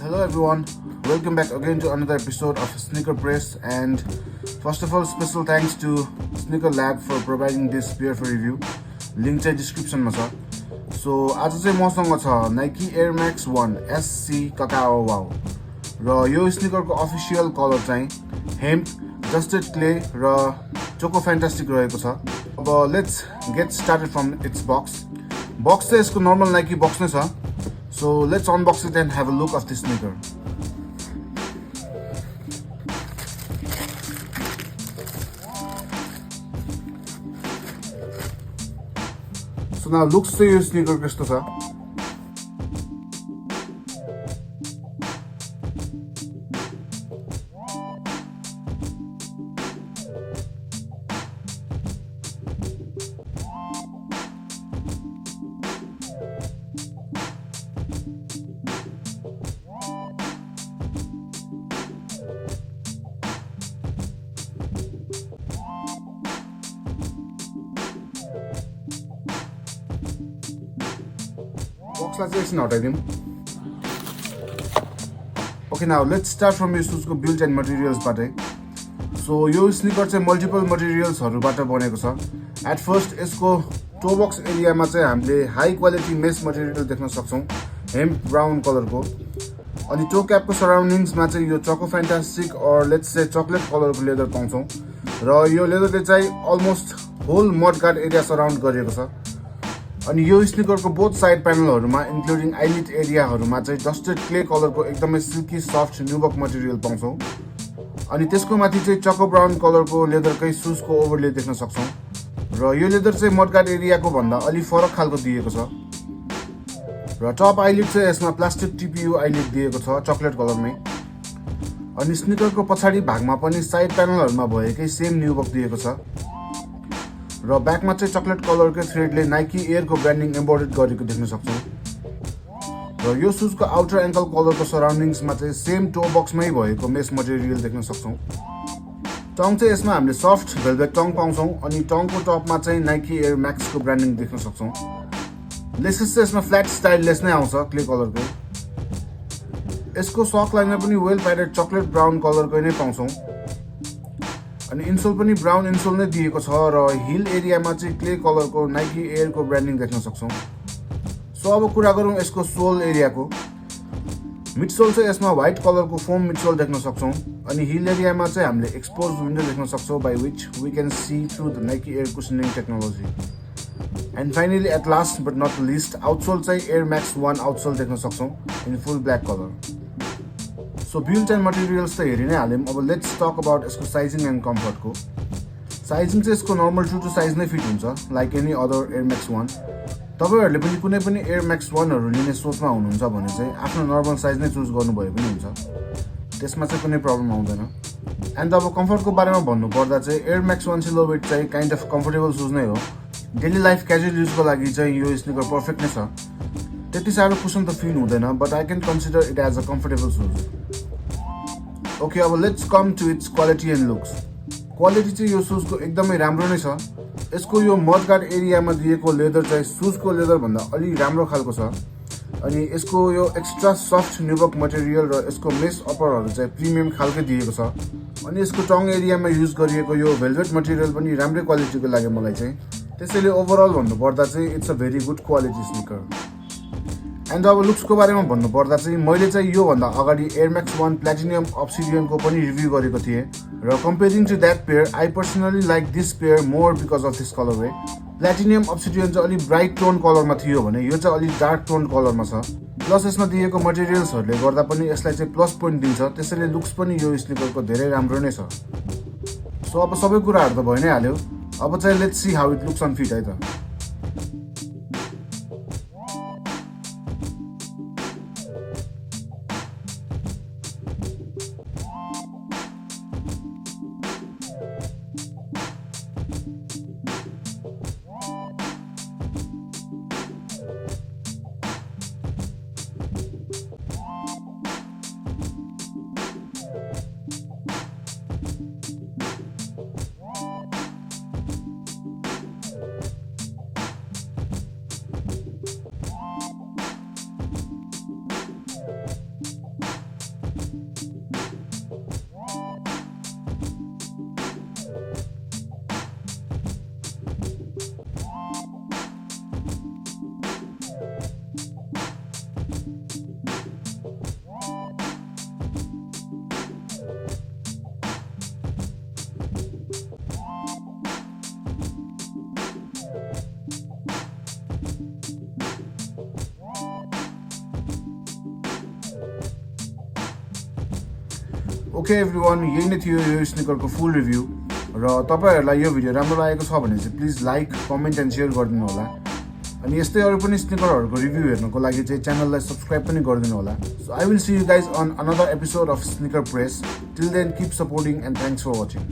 Hello everyone, welcome back again to another episode of Sneaker Press, and first of all special thanks to Sneaker Lab for providing this pair for review. Link चाहिँ description मा छ. So आज चाहिँ मसँग छ Nike Air Max 1 SC Cacao Wow र यो स्निकरको official colour चाहिँ hemp, dusted clay र choco fantastic रहेको छ. अब let's get started from its box. Box चाहिँ यसको normal Nike box नै छ. So let's unbox it and have a look of this sneaker. So now looks to your sneaker कस्तो छ. Boxलाई चाहिँ एकछिन हटाइदिउँ. Okay, now let's start from यो सुजको build and materials बाटै. So यो स्निकर चाहिँ मल्टिपल मटेरियल्सहरुबाट बनेको छ. At first यसको toe box एरियामा चाहिँ हामीले हाई क्वालिटी मेश मटेरियल देख्न सक्छौं, हेम्प ब्राउन कलरको. अनि toe cap को सराउन्डिङ्समा चाहिँ यो choco fantastic or let's say chocolate कलरको लेदर पाउँछौं. र यो लेदरले चाहिँ almost whole mud guard area surround गरिएको छ. अनि यो स्निकरको बोथ साइड प्यानलहरुमा इन्क्लुडिङ आइलिट एरियाहरुमा चाहिँ डस्टेड क्ले कलरको एकदमै सिल्की सफ्ट न्यूबक मटेरियल पाउँछौं. अनि त्यसको माथि चाहिँ चको ब्राउन कलरको लेदरकै सुजको ओभरले देख्न सक्छौं. र यो लेदर चाहिँ मडगार्ड एरियाको भन्दा अलि फरक खालको दिएको छ. र टप आइलिट चाहिँ यसमा प्लास्टिक टिपियु आइलिट दिएको छ चकलेट कलरमै. अनि स्निकरको पछाडी भागमा पनि साइड प्यानलहरुमा भएकै सेम न्यूबक दिएको छ. र ब्याकमा चाहिँ चकलेट कलरको थ्रेडले नाइकी एयरको ब्रान्डिङ एम्बोडेड गरेको देख्न सक्छौं. र यो सुजको आउटर एङ्कल कलरको सराउन्डिङ्समा चाहिँ सेम टो बक्समै भएको मेश मटेरियल देख्न सक्छौं. टङ चाहिँ यसमा हामीले सफ्ट भेल्भेट टङ पाउँछौं. अनि टङको टपमा चाहिँ नाइकी एयर म्याक्सको ब्रान्डिङ देख्न सक्छौं. लेसेस चाहिँ यसमा फ्ल्याट स्टाइललेस नै आउँछ क्ले कलरको. यसको सक लाइनमा पनि वेल प्याडेड चकलेट ब्राउन कलरको नै पाउँछौं. अनि इन्सोल पनि ब्राउन इन्सोल नै दिएको छ र हिल एरियामा चाहिँ क्ले कलरको नाइकी एयरको ब्रान्डिङ देख्न सक्छौं. सो अब कुरा गरौँ यसको सोल एरियाको. मिडसोल चाहिँ यसमा व्हाइट कलरको फोम मिडसोल देख्न सक्छौं. अनि हिल एरियामा चाहिँ हामीले एक्सपोज्ड विन्डो देख्न सक्छौं by which we can see through the Nike Air cushioning technology. And finally at last but not least outsole चाहिँ एयर म्याक्स 1 आउटसोल देख्न सक्छौं in full black colour. So build and materials त हेरि नै हाल्यौं. अब लेट्स टक अबाउट यसको sizing and कम्फर्टको. साइजिङ चाहिँ यसको नर्मल ट्रु टु साइज नै फिट हुन्छ like any other Air Max 1. तपाईहरुले पनि कुनै पनि एयर म्याक्स 1हरु लिने सोचमा हुनुहुन्छ भने चाहिँ आफ्नो नर्मल साइज नै चुज गर्नुभए पनि हुन्छ. त्यसमा चाहिँ कुनै प्रब्लम आउँदैन. एन्ड अब कम्फर्टको बारेमा भन्नु पर्दा चाहिँ एयर म्याक्स 1 सिलोवेट चाहिँ काइन्ड अफ कम्फर्टेबल सुज नै हो. डेली लाइफ क्याजुअल युजको लागि चाहिँ यो स्निकर पर्फेक्ट नै छ. त्यति साह्रो कुसन त फिल हुँदैन, but I can consider it as a comfortable shoes. Okay, अब let's come to its quality and looks. Quality चाहिँ यो सुजको एकदमै राम्रो नै छ. यसको यो मडगार्ड एरियामा दिएको लेदर चाहिँ सुजको लेदर भन्दा अलि राम्रो खालको छ. अनि यसको यो एक्स्ट्रा सफ्ट न्यूबक मटेरियल र यसको मेश अपरहरु चाहिँ प्रिमियम खालकै दिएको छ. अनि यसको टङ एरियामा युज गरिएको यो भेल्भेट मटेरियल पनि राम्रै क्वालिटीको लाग्यो मलाई चाहिँ. त्यसैले ओभरअल भन्नु पर्दा चाहिँ it's a very good quality sneaker. And अब लुक्सको बारेमा भन्नु पर्दा चाहिँ मैले चाहिँ यो भन्दा अगाडि एयर म्याक्स 1 प्लेटिनियम अब्सिडियनको पनि रिभ्यू गरेको थिएँ र comparing to that pair I personally like this pair more because of this colourway. Platinum obsidian चाहिँ अलि ब्राइट टोन कलरमा थियो भने यो चाहिँ अलि डार्क टोन कलरमा छ. प्लस यसमा दिएको मटेरियल्सहरुले गर्दा पनि यसलाई चाहिँ प्लस पोइन्ट दिन्छ. त्यसैले लुक्स पनि यो स्निकरको धेरै राम्रो नै छ. सो अब सबै कुराहरु त भइ नै हाल्यो. अब चाहिँ let's see how it looks on fit है त. ओके एभ्रिवान, यही नै थियो यो स्निकरको फुल रिभ्यू। र तपाईँहरूलाई यो भिडियो राम्रो लागेको छ भने चाहिँ please like, comment and share गरिदिनु होला। अनि यस्तै अरू पनि स्निकरहरूको रिभ्यू हेर्नको लागि चाहिँ च्यानललाई सब्सक्राइब पनि गरिदिनु होला। So I will see you guys on another episode of Sneaker Press. Till then keep supporting and thanks for watching.